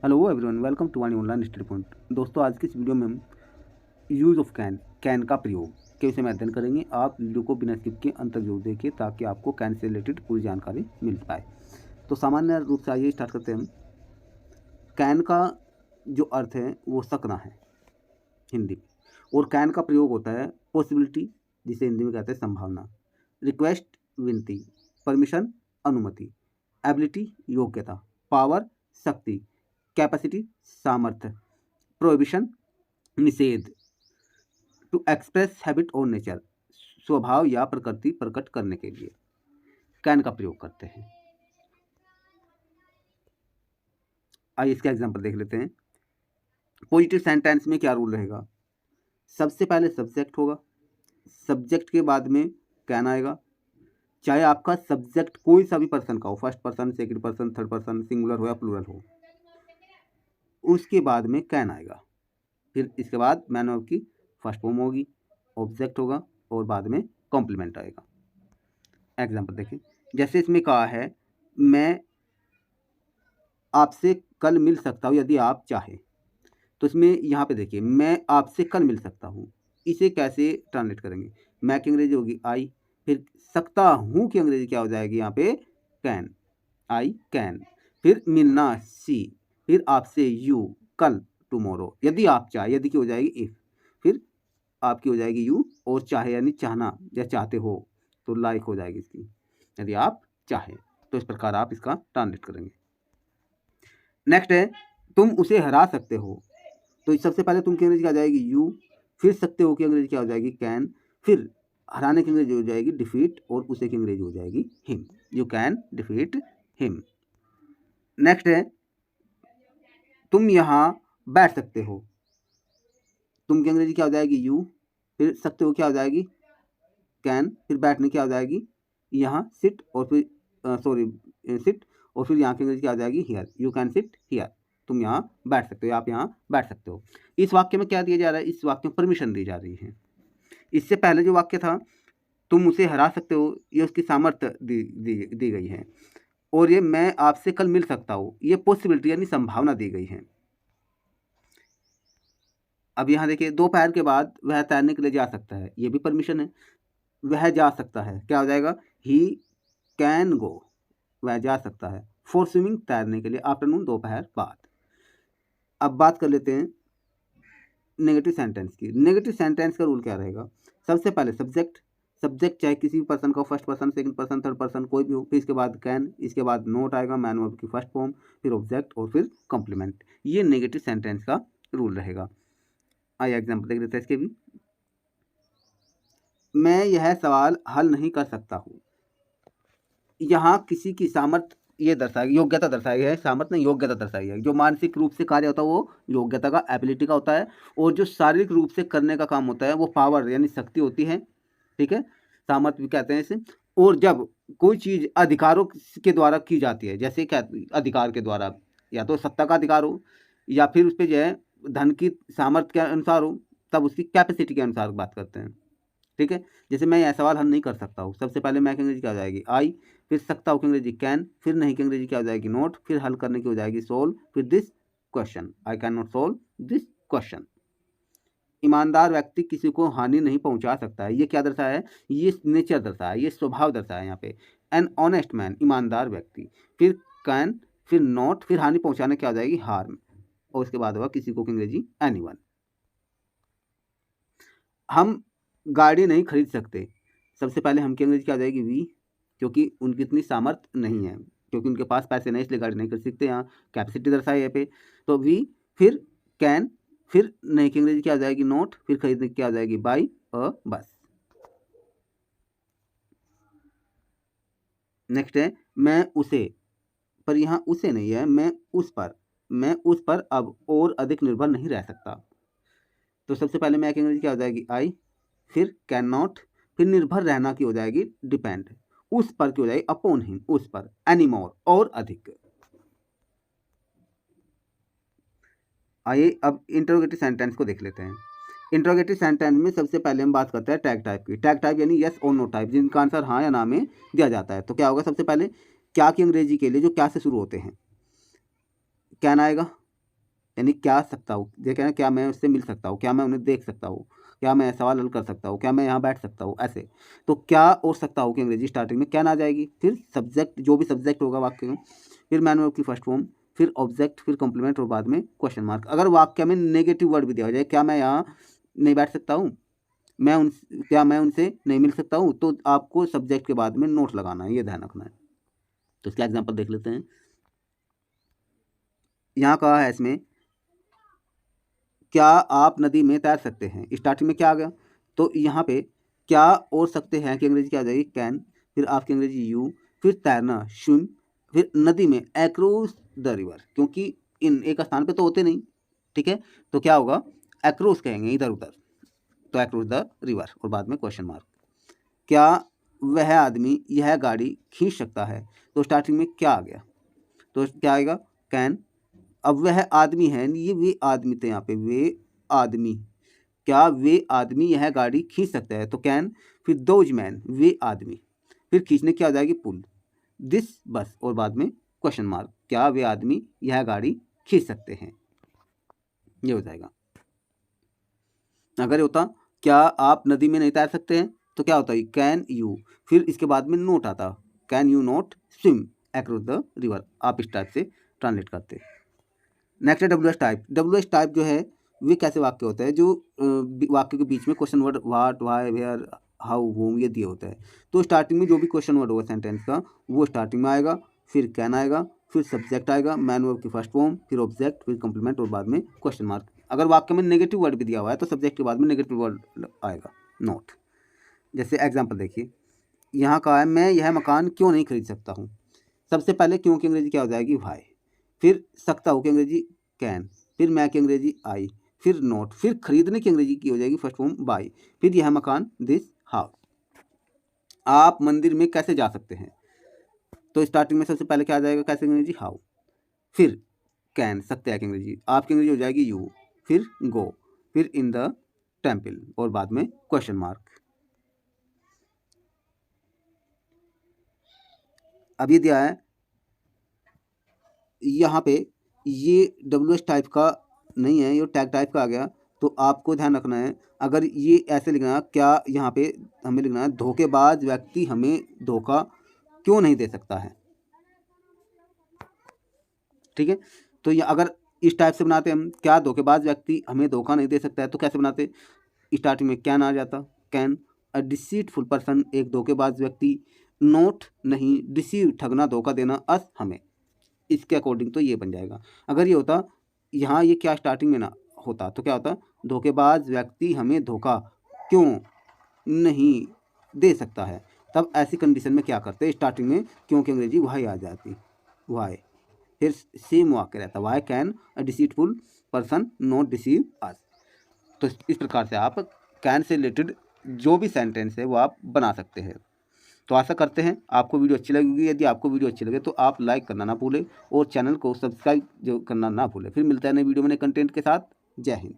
Hello everyone, welcome to वानी online study point. दोस्तों, आज की इस वीडियो में हम यूज़ ऑफ कैन का प्रयोग के विषय में अध्ययन करेंगे। आप वीडियो को बिना स्किप के अंत तक जरूर देखिए ताकि आपको कैन से रिलेटेड पूरी जानकारी मिल पाए। तो सामान्य रूप से आइए स्टार्ट करते हैं हम। कैन का जो अर्थ है वो सकना है हिंदी में, और कैन का प्रयोग होता है पॉसिबिलिटी, जिसे हिंदी में कहते हैं संभावना, रिक्वेस्ट विनती, परमिशन अनुमति, एबिलिटी योग्यता, पावर शक्ति, कैपेसिटी सामर्थ्य, प्रोहिबिशन निषेध, टू एक्सप्रेस हैबिट और नेचर स्वभाव या प्रकृति प्रकट करने के लिए कैन का प्रयोग करते हैं। आइए इसका एग्जांपल देख लेते हैं। पॉजिटिव सेंटेंस में क्या रूल रहेगा? सबसे पहले सब्जेक्ट होगा, सब्जेक्ट के बाद में कैन आएगा, चाहे आपका सब्जेक्ट कोई सा भी पर्सन का हो, first person, second person, third person, singular हो या प्लूरल हो, उसके बाद में कैन आएगा। फिर इसके बाद मैन वर्ब की फर्स्ट फॉर्म होगी, ऑब्जेक्ट होगा और बाद में कॉम्प्लीमेंट आएगा। एग्जांपल देखें, जैसे इसमें कहा है मैं आपसे कल मिल सकता हूँ यदि आप चाहें, तो इसमें यहाँ पे देखिए मैं आपसे कल मिल सकता हूँ, इसे कैसे ट्रांसलेट करेंगे? मैं की अंग्रेजी होगी आई, फिर सकता हूँ की अंग्रेजी क्या हो जाएगी यहाँ पे? कैन, आई कैन, फिर मिलना सी, फिर आपसे यू, कल टुमारो, यदि आप चाहे, यदि की हो जाएगी इफ, फिर आपकी हो जाएगी यू, और चाहे यानी चाहना या चाहते हो तो लाइक हो जाएगी इसकी, यदि आप चाहे। तो इस प्रकार आप इसका ट्रांसलेट करेंगे। नेक्स्ट है तुम उसे हरा सकते हो, तो सबसे पहले तुम की अंग्रेजी क्या हो जाएगी? यू, फिर सकते हो की अंग्रेजी क्या हो जाएगी? कैन, फिर हराने की अंग्रेजी हो जाएगी डिफीट, और उसे की अंग्रेजी हो जाएगी him. You can defeat him. Next है तुम यहाँ बैठ सकते हो, तुम की अंग्रेजी क्या हो जाएगी? यू, फिर सकते हो क्या हो जाएगी? कैन, फिर बैठने क्या हो जाएगी? यहाँ सिट, और फिर सिट, और फिर यहाँ की अंग्रेजी क्या हो जाएगी? Here. You can sit here, तुम यहाँ बैठ सकते हो, आप यहाँ बैठ सकते हो। इस वाक्य में क्या दिया जा रहा है? इस वाक्य में परमिशन दी जा रही है। इससे पहले जो वाक्य था तुम उसे हरा सकते हो, ये उसकी सामर्थ्य दी गई है, और ये मैं आपसे कल मिल सकता हूँ, ये पॉसिबिलिटी यानी संभावना दी गई है। अब यहाँ देखिए, दोपहर के बाद वह तैरने के लिए जा सकता है, ये भी परमिशन है। वह जा सकता है, क्या हो जाएगा? ही कैन गो, वह जा सकता है। फॉर स्विमिंग, तैरने के लिए, आफ्टरनून, दोपहर बाद। अब बात कर लेते हैं नेगेटिव सेंटेंस की। नेगेटिव सेंटेंस का रूल क्या रहेगा? सबसे पहले सब्जेक्ट, सब्जेक्ट चाहे किसी भी पर्सन का, first person, second person, third person, कोई भी हो, फिर इसके बाद कैन, इसके बाद नोट आएगा, मैन वर्ब की फर्स्ट फॉर्म, फिर ऑब्जेक्ट और फिर कॉम्प्लीमेंट। ये नेगेटिव सेंटेंस का रूल रहेगा। आइए एग्जाम्पल देख लेते हैं इसके भी। मैं यह सवाल हल नहीं कर सकता हूँ, यहाँ किसी की सामर्थ्य ये दर्शाएगी, योग्यता दर्शाई है, सामर्थ्य नहीं योग्यता दर्शाई है। जो मानसिक रूप से कार्य होता है वो योग्यता का, एबिलिटी का होता है, और जो शारीरिक रूप से करने का काम होता है वो पावर यानी शक्ति होती है। ठीक है, सामर्थ्य भी कहते हैं इसे। और जब कोई चीज़ अधिकारों के द्वारा की जाती है, जैसे क्या अधिकार के द्वारा, या तो सत्ता का अधिकार हो या फिर उस पर जो है धन की सामर्थ्य के अनुसार हो, तब उसकी कैपेसिटी के अनुसार बात करते हैं। ठीक है, जैसे मैं यह सवाल हल नहीं कर सकता हूँ, सबसे पहले मैं की अंग्रेजी क्या हो जाएगी? आई, फिर सकता हूँ की अंग्रेजी कैन, फिर नहीं की अंग्रेजी क्या हो जाएगी? नोट, फिर हल करने की हो जाएगी सोल्व, फिर this question, I can not solve this question. ईमानदार व्यक्ति किसी को हानि नहीं पहुंचा सकता है, ये क्या दर्शाया है? ये नेचर दर्शाया है, ये स्वभाव दर्शाया है यहाँ पे। एन ऑनेस्ट मैन, ईमानदार व्यक्ति, फिर कैन, फिर नॉट, फिर हानि पहुंचाने क्या हो जाएगी? हार्म, और उसके बाद होगा किसी को की अंग्रेजी एनीवन। हम गाड़ी नहीं खरीद सकते, सबसे पहले हम की अंग्रेजी क्या आ जाएगी? वी, क्योंकि उनकी इतनी सामर्थ्य नहीं है, क्योंकि उनके पास पैसे नहीं, इसलिए गाड़ी नहीं खरीद सकते। यहाँ कैपेसिटी दर्शाई है पे, तो वी, फिर कैन, फिर नहीं की अंग्रेजी क्या आ जाएगी? नोट, फिर खरीदने की क्या आ जाएगी? बाई अ बस। नेक्स्ट है मैं उसे, पर यहाँ उसे नहीं है, मैं उस पर अब और अधिक निर्भर नहीं रह सकता। तो सबसे पहले मैं की अंग्रेजी क्या हो जाएगी? आई, फिर कैन नॉट, फिर निर्भर रहना की हो जाएगी डिपेंड, उस पर की हो जाएगी अपॉन हिम, उस पर, एनीमोर, और अधिक। आइए अब इंटरोगेटिव सेंटेंस को देख लेते हैं। इंटरोगेटिव सेंटेंस में सबसे पहले हम बात करते हैं टैग टाइप की। टैग टाइप यानी यस और नो टाइप, जिनका आंसर हाँ या ना में दिया जाता है। तो क्या होगा? सबसे पहले क्या की अंग्रेजी के लिए जो क्या से शुरू होते हैं, कैन आएगा, यानी क्या सकता हूँ, ये कहना क्या मैं उससे मिल सकता हूँ, क्या मैं उन्हें देख सकता हूँ, क्या मैं सवाल हल कर सकता हूँ, क्या मैं यहाँ बैठ सकता हूँ, ऐसे। तो क्या और सकता हूँ कि अंग्रेजी स्टार्टिंग में कैन आ जाएगी, फिर सब्जेक्ट जो भी सब्जेक्ट होगा वाक्य में, फिर मैन वर्ब की फर्स्ट फॉर्म, फिर ऑब्जेक्ट, फिर कॉम्प्लीमेंट और बाद में क्वेश्चन मार्क। अगर वाक्य में नेगेटिव वर्ड भी दिया हो जाए, क्या मैं यहाँ नहीं बैठ सकता हूँ, क्या मैं उनसे नहीं मिल सकता हूँ, तो आपको सब्जेक्ट के बाद में नोट लगाना है, ये ध्यान रखना है। तो इसका एग्जाम्पल देख लेते हैं। यहाँ कहा है इसमें, क्या आप नदी में तैर सकते हैं, स्टार्टिंग में क्या आ गया, तो यहाँ पे क्या और सकते हैं की अंग्रेजी क्या आ जाएगी, कैन, फिर आपकी अंग्रेजी यू, फिर तैरना स्विम, फिर नदी में अक्रॉस द रिवर, क्योंकि इन एक स्थान पे तो होते नहीं, ठीक है, तो क्या होगा, अक्रॉस कहेंगे इधर उधर, तो अक्रॉस द रिवर और बाद में क्वेश्चन मार्क। क्या वह आदमी यह गाड़ी खींच सकता है, तो स्टार्टिंग में क्या आ गया, तो क्या आएगा, कैन। अब वह आदमी है, ये वे आदमी थे यहाँ पे, वे आदमी, क्या वे आदमी यह गाड़ी खींच सकता है, तो कैन, फिर दोज मैन, वे आदमी, फिर खींचने क्या हो जाएगी, पुल, दिस बस और बाद में क्वेश्चन मार्क, क्या वे आदमी यह गाड़ी खींच सकते हैं, ये हो जाएगा। अगर ये होता क्या आप नदी में नहीं तैर सकते हैं, तो क्या होता है, कैन यू, फिर इसके बाद में नोट आता, can you not swim across the river, आप इस टाइप से ट्रांसलेट करते। नेक्स्ट है W S type. W S type जो है वे कैसे वाक्य होता है, जो वाक्य के बीच में question word what, why, where, how, whom ये दिए होता है, तो स्टार्टिंग में जो भी क्वेश्चन वर्ड होगा सेंटेंस का वो स्टार्टिंग में आएगा, फिर कैन आएगा, फिर सब्जेक्ट आएगा, मैन वर्ब की फर्स्ट फॉर्म, फिर ऑब्जेक्ट, फिर कॉम्प्लीमेंट और बाद में क्वेश्चन मार्क। अगर वाक्य में नेगेटिव वर्ड भी दिया हुआ है तो सब्जेक्ट के बाद में नेगेटिव वर्ड आएगा, नोट। जैसे एग्जाम्पल देखिए, यहाँ कहा है मैं यह मकान क्यों नहीं खरीद सकता हूँ, सबसे पहले क्यों की अंग्रेजी क्या हो जाएगी, वाई, फिर सकता हूँ की अंग्रेजी कैन, फिर मैं की अंग्रेजी आई, फिर नोट, फिर खरीदने की अंग्रेजी की हो जाएगी फर्स्ट फॉर्म बाई, फिर यह मकान दिस हाउस। आप मंदिर में कैसे जा सकते हैं, तो स्टार्टिंग में सबसे पहले क्या आ जाएगा, कैसे अंग्रेजी हाउ, फिर कैन सकते हैं की अंग्रेजी, आपकी अंग्रेजी हो जाएगी यू, फिर गो, फिर इन द टेम्पल और बाद में क्वेश्चन मार्क। अब ये दिया है यहाँ पे, ये डब्ल्यू एस टाइप का नहीं है, ये टैग टाइप का आ गया, तो आपको ध्यान रखना है। अगर ये ऐसे लिखना, क्या यहाँ पे हमें लिखना है, धोखेबाज व्यक्ति हमें धोखा क्यों नहीं दे सकता है, ठीक है। तो ये अगर इस टाइप से बनाते हम, क्या धोखेबाज व्यक्ति हमें धोखा नहीं दे सकता है, तो कैसे बनाते, स्टार्टिंग में कैन आ जाता, कैन अ डिसीटफुल पर्सन, एक धोखेबाज व्यक्ति, नोट नहीं, डिसीव ठगना, धोखा देना, अस हमें, इसके अकॉर्डिंग तो ये बन जाएगा। अगर ये होता यहाँ ये क्या स्टार्टिंग में ना होता तो क्या होता, धोखेबाज व्यक्ति हमें धोखा क्यों नहीं दे सकता है, तब ऐसी कंडीशन में क्या करते, स्टार्टिंग में क्योंकि अंग्रेजी वाई आ जाती, वाई, फिर सेम वाक्य रहता, why can a deceitful person not deceive us. तो इस प्रकार से आप कैन से रिलेटेड जो भी सेंटेंस है वो आप बना सकते हैं। तो आशा करते हैं आपको वीडियो अच्छी लगेगी। यदि आपको वीडियो अच्छी लगे तो आप लाइक करना ना भूलें और चैनल को सब्सक्राइब जो करना ना भूलें। फिर मिलता है नई वीडियो में नए कंटेंट के साथ। जय हिंद।